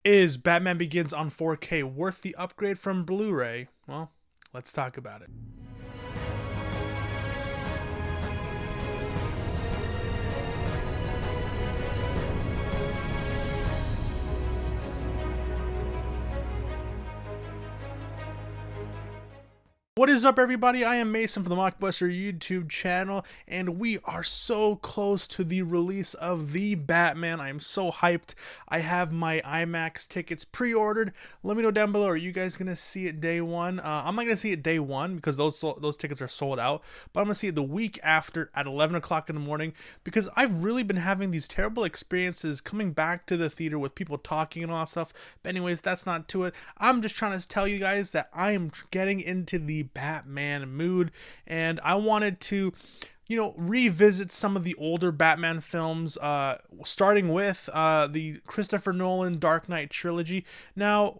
Is Batman Begins on 4K worth the upgrade from Blu-ray? Well, let's talk about it. What is up, everybody? I am Mason from the Mockbuster YouTube channel, and we are so close to the release of The Batman. I am so hyped. I have my IMAX tickets pre-ordered. Let me know down below, are you guys going to see it day one? I'm not going to see it day one because those tickets are sold out, but I'm going to see it the week after at 11 o'clock in the morning because I've really been having these terrible experiences coming back to the theater with people talking and all that stuff. But anyways, that's not to it. I'm just trying to tell you guys that I am getting into the Batman mood, and I wanted to revisit some of the older Batman films, starting with the Christopher Nolan Dark Knight trilogy. Now,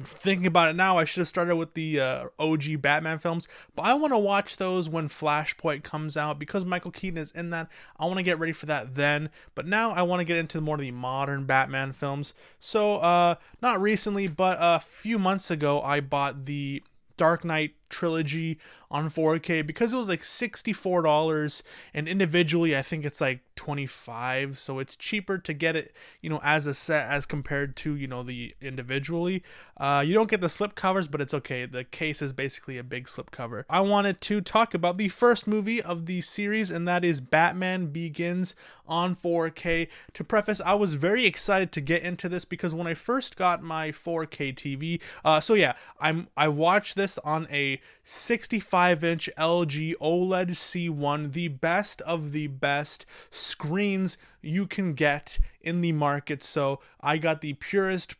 thinking about it now, I should have started with the OG Batman films, but I want to watch those when Flashpoint comes out because Michael Keaton is in that. I want to get ready for that then, but now I want to get into more of the modern Batman films. So, not recently, but a few months ago, I bought the Dark Knight trilogy on 4K because it was like $64, and individually I think it's like $25, so it's cheaper to get it as a set as compared to the individually. You don't get the slip covers, but it's okay. The case is basically a big slip cover. I wanted to talk about the first movie of the series, and that is Batman Begins on 4K. To preface, I was very excited to get into this because when I first got my 4K TV, so yeah, I watched this on a 65-inch LG OLED C1, the best of the best screens you can get in the market. So I got the purest,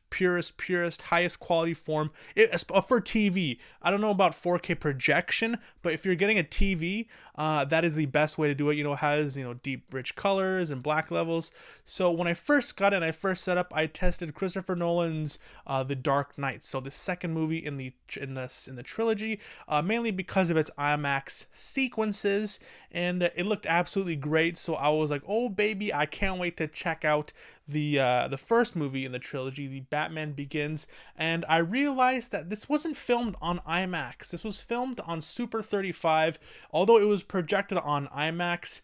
highest quality form for TV. I don't know about 4K projection, but if you're getting a TV, that is the best way to do it. It has deep, rich colors and black levels. So when I first got it and I first set up, I tested Christopher Nolan's The Dark Knight. So the second movie in the trilogy, mainly because of its IMAX sequences, and it looked absolutely great. So I was like, oh baby, I can't wait to check out the first movie in the trilogy, the Batman Begins. And I realized that this wasn't filmed on IMAX. This was filmed on Super 35. Although it was projected on IMAX,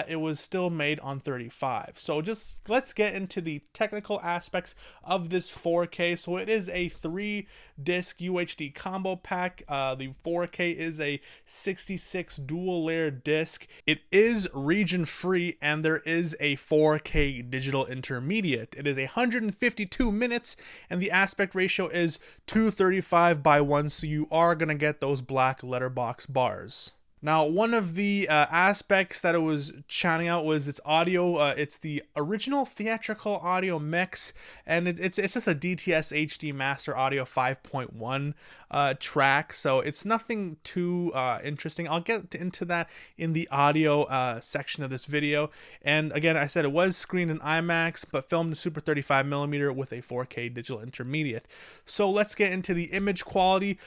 it was still made on 35. So just let's get into the technical aspects of this 4K. So it is a 3-disc UHD combo pack. The 4K is a 66 dual layer disc. It is region free, and there is a 4K digital intermediate. It is 152 minutes, and the aspect ratio is 235:1, so you are going to get those black letterbox bars. Now, one of the aspects that it was churning out was its audio. It's the original theatrical audio mix, and it's just a DTS HD Master Audio 5.1 track, so it's nothing too interesting. I'll get into that in the audio section of this video. And again, I said it was screened in IMAX, but filmed in Super 35mm with a 4K digital intermediate. So let's get into the image quality.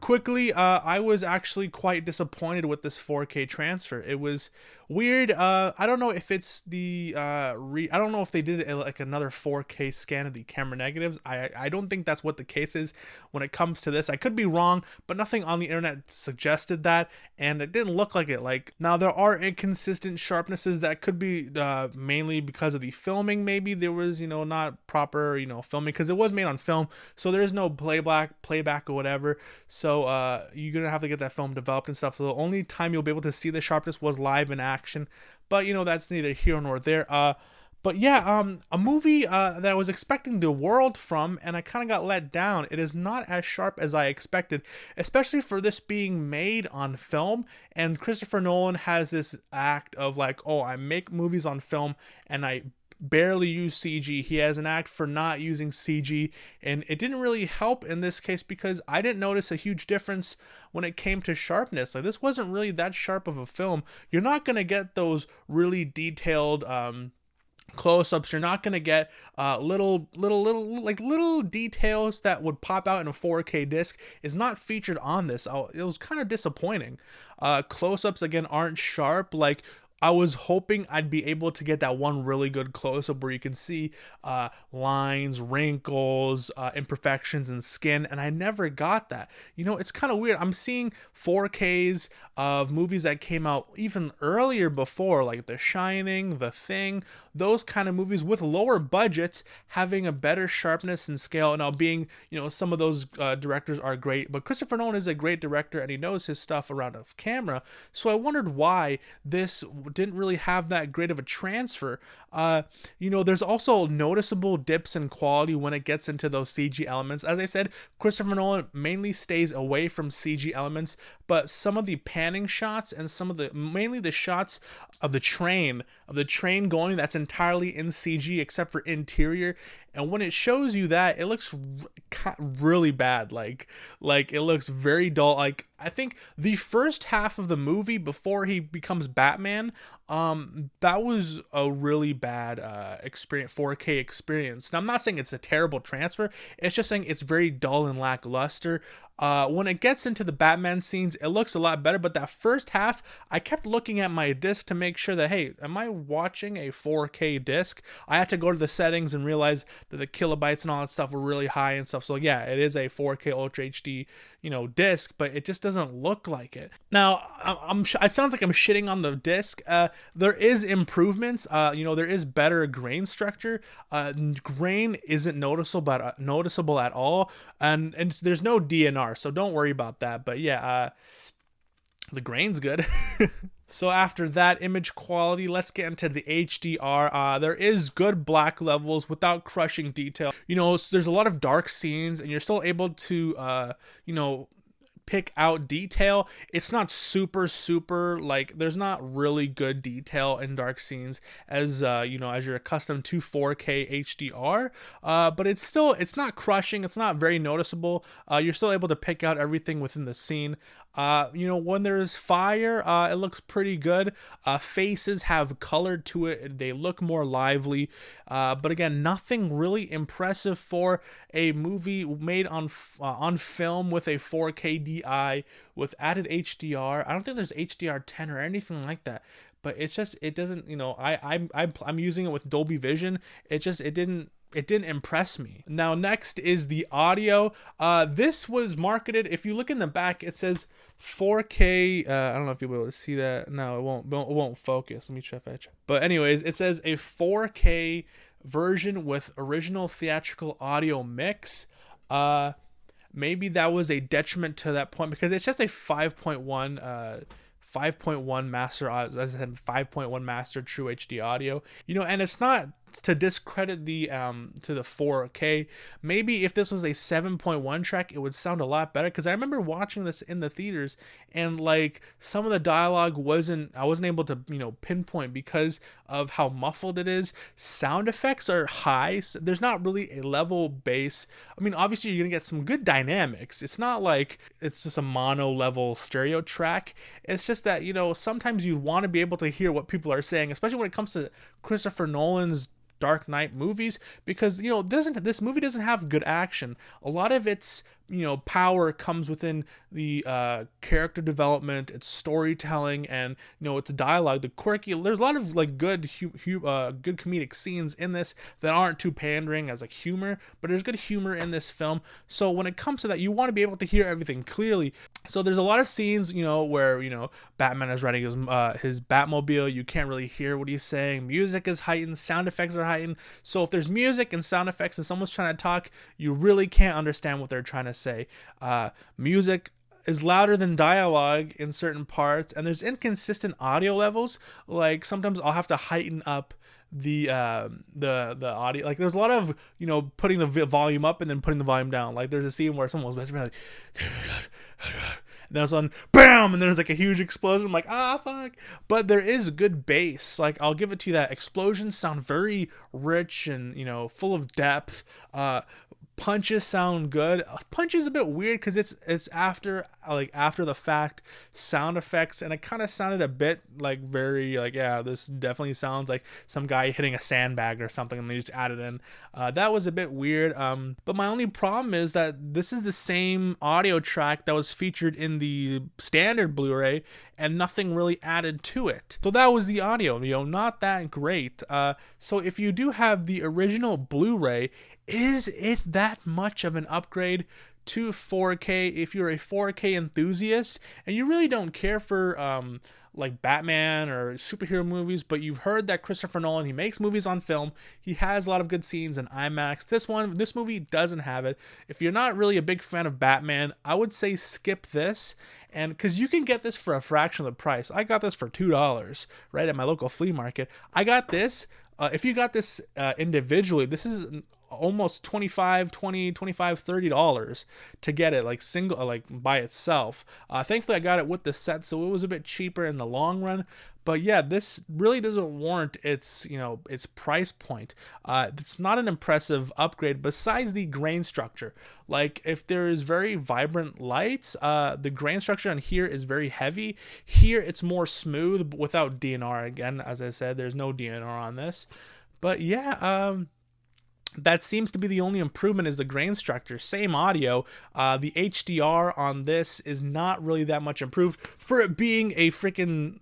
Quickly, I was actually quite disappointed with this 4K transfer. It was weird. I don't know if it's the I don't know if they did like another 4K scan of the camera negatives. I don't think that's what the case is when it comes to this. I could be wrong, but nothing on the internet suggested that, and it didn't look like it. Like, now there are inconsistent sharpnesses that could be mainly because of the filming. Maybe there was not proper filming because it was made on film, so there is no playback or whatever. So you're gonna have to get that film developed and stuff. So the only time you'll be able to see the sharpness was live in action. But that's neither here nor there. But yeah, a movie that I was expecting the world from, and I kind of got let down. It is not as sharp as I expected, especially for this being made on film. And Christopher Nolan has this act of like, oh, I make movies on film and I barely use CG. He has an act for not using CG, and it didn't really help in this case because I didn't notice a huge difference when it came to sharpness. Like, this wasn't really that sharp of a film. You're not going to get those really detailed close-ups. You're not going to get little details that would pop out in a 4K disc is not featured on this. It was kind of disappointing. Close-ups again aren't sharp. Like, I was hoping I'd be able to get that one really good close-up where you can see lines, wrinkles, imperfections in skin, and I never got that. You know, it's kind of weird. I'm seeing 4Ks of movies that came out even earlier before, like The Shining, The Thing, those kind of movies with lower budgets having a better sharpness and scale. Now, being, you know, some of those directors are great, but Christopher Nolan is a great director and he knows his stuff around a camera. So I wondered why this didn't really have that great of a transfer. You know, there's also noticeable dips in quality when it gets into those CG elements. As I said, Christopher Nolan mainly stays away from CG elements, but some of the panning shots and some of the, mainly the shots of the train going, that's entirely in CG except for interior. And when it shows you that, it looks really bad. Like it looks very dull. Like, I think the first half of the movie before he becomes Batman, that was a really bad experience, 4K experience. Now, I'm not saying it's a terrible transfer. It's just saying it's very dull and lackluster. When it gets into the Batman scenes, it looks a lot better. But that first half, I kept looking at my disc to make sure that, hey, am I watching a 4K disc? I had to go to the settings and realize that the kilobytes and all that stuff were really high and stuff. So yeah, it is a 4K Ultra HD, you know, disc, but it just doesn't look like it. Now, it sounds like I'm shitting on the disc. There is improvements. You know, there is better grain structure. Grain isn't noticeable at all, and there's no DNR, so don't worry about that. But yeah, the grain's good. So after that image quality, let's get into the HDR. There is good black levels without crushing detail. You know, so there's a lot of dark scenes and you're still able to, you know, pick out detail. It's not super like, there's not really good detail in dark scenes as you know, as you're accustomed to 4K HDR, but it's not crushing, it's not very noticeable. You're still able to pick out everything within the scene. You know, when there's fire, it looks pretty good. Faces have color to it, they look more lively, but again, nothing really impressive for a movie made on film with a 4K DI with added HDR. I don't think there's HDR10 or anything like that, but it's just, it doesn't, you know, I'm using it with Dolby Vision. It didn't impress me. Now, next is the audio. This was marketed, if you look in the back, it says 4K. I don't know if you'll be able to see that. No, it won't focus. Let me try. But anyways, it says a 4K version with original theatrical audio mix. Maybe that was a detriment to that point because it's just a 5.1 master, as I said, 5.1 master true HD audio, you know, and it's not to discredit the to the 4K. Maybe if this was a 7.1 track, it would sound a lot better, because I remember watching this in the theaters and like some of the dialogue I wasn't able to, you know, pinpoint because of how muffled it is. Sound effects are high, so there's not really a level bass. I mean, obviously you're gonna get some good dynamics. It's not like it's just a mono level stereo track. It's just that, you know, sometimes you want to be able to hear what people are saying, especially when it comes to Christopher Nolan's Dark Knight movies, because, you know, this movie doesn't have good action. A lot of its, you know, power comes within the character development, its storytelling, and, you know, its dialogue, the quirky. There's a lot of like good comedic scenes in this that aren't too pandering as like humor, but there's good humor in this film. So when it comes to that, you want to be able to hear everything clearly. So there's a lot of scenes, you know, where, you know, Batman is riding his Batmobile. You can't really hear what he's saying. Music is heightened, sound effects are heightened. So if there's music and sound effects and someone's trying to talk, you really can't understand what they're trying to say. Music is louder than dialogue in certain parts, and there's inconsistent audio levels. Like sometimes I'll have to heighten up the audio. Like there's a lot of, you know, putting the volume up and then putting the volume down. Like there's a scene where someone was whispering like, and then all of a sudden, bam, and there's like a huge explosion. I'm like, fuck. But there is good bass. Like I'll give it to you that explosions sound very rich and, you know, full of depth. Punches sound good. Punch is a bit weird because it's after the fact sound effects, and it kind of sounded a bit like very like, yeah, this definitely sounds like some guy hitting a sandbag or something, and they just added in. That was a bit weird. But my only problem is that this is the same audio track that was featured in the standard Blu-ray, and nothing really added to it. So that was the audio, not that great. So if you do have the original Blu-ray, is it that much of an upgrade to 4K if you're a 4K enthusiast and you really don't care for like Batman or superhero movies, but you've heard that Christopher Nolan, he makes movies on film, he has a lot of good scenes in IMAX. This movie doesn't have it. If you're not really a big fan of Batman, I would say skip this, and because you can get this for a fraction of the price. I got this for $2 right at my local flea market. I got this. If you got this individually, this is almost $30 to get it like single, like by itself. Thankfully I got it with the set, so it was a bit cheaper in the long run. But yeah, this really doesn't warrant its price point. It's not an impressive upgrade besides the grain structure. Like, if there is very vibrant lights, the grain structure on here is very heavy. Here it's more smooth, but without DNR. Again, as I said, there's no DNR on this. But yeah, that seems to be the only improvement, is the grain structure. Same audio. The HDR on this is not really that much improved for it being a freaking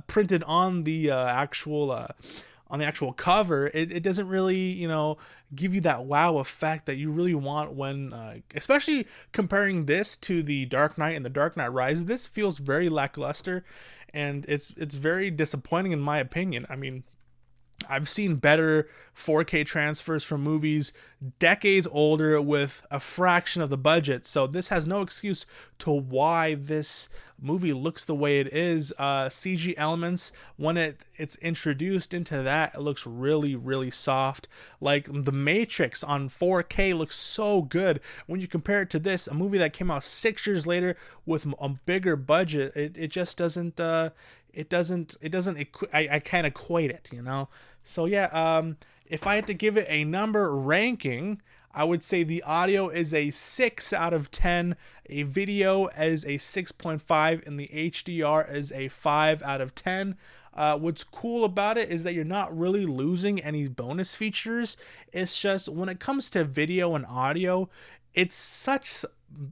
printed on the actual cover. It doesn't really, give you that wow effect that you really want when, especially comparing this to the Dark Knight and the Dark Knight Rises. This feels very lackluster, and it's very disappointing in my opinion. I mean, I've seen better 4K transfers from movies decades older with a fraction of the budget, so this has no excuse to why this movie looks the way it is. CG elements, when it's introduced into that, it looks really, really soft. Like, The Matrix on 4K looks so good. When you compare it to this, a movie that came out 6 years later with a bigger budget, it just doesn't. I can't equate it, So yeah, if I had to give it a number ranking, I would say the audio is a 6 out of 10, a video is a 6.5, and the HDR is a 5 out of 10. What's cool about it is that you're not really losing any bonus features. It's just when it comes to video and audio, it's such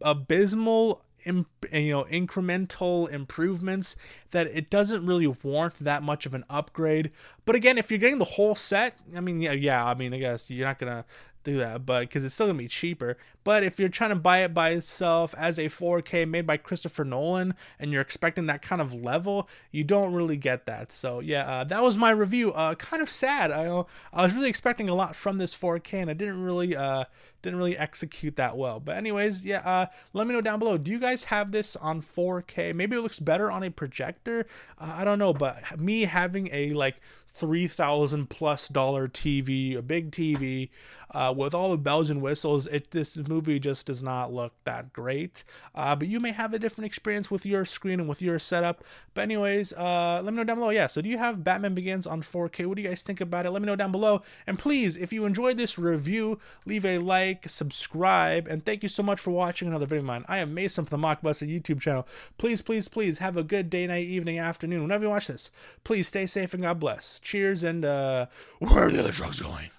abysmal incremental improvements that it doesn't really warrant that much of an upgrade. But again, if you're getting the whole set, I mean, I guess you're not gonna do that, but because it's still gonna be cheaper. But if you're trying to buy it by itself as a 4K made by Christopher Nolan and you're expecting that kind of level, you don't really get that. So yeah, that was my review. Kind of sad. I was really expecting a lot from this 4K, and I didn't really execute that well. But anyways, yeah, let me know down below, do you guys have this on 4K? Maybe it looks better on a projector. I don't know, but me having a like $3,000+ TV, a big TV, with all the bells and whistles, this movie just does not look that great. But you may have a different experience with your screen and with your setup. But anyways, let me know down below. Yeah, so do you have Batman Begins on 4K? What do you guys think about it? Let me know down below. And please, if you enjoyed this review, leave a like, subscribe, and thank you so much for watching another video of mine. I am Mason from the Mockbuster YouTube channel. Please, please, please have a good day, night, evening, afternoon, whenever you watch this. Please stay safe and God bless. Cheers, and where are the other drugs going?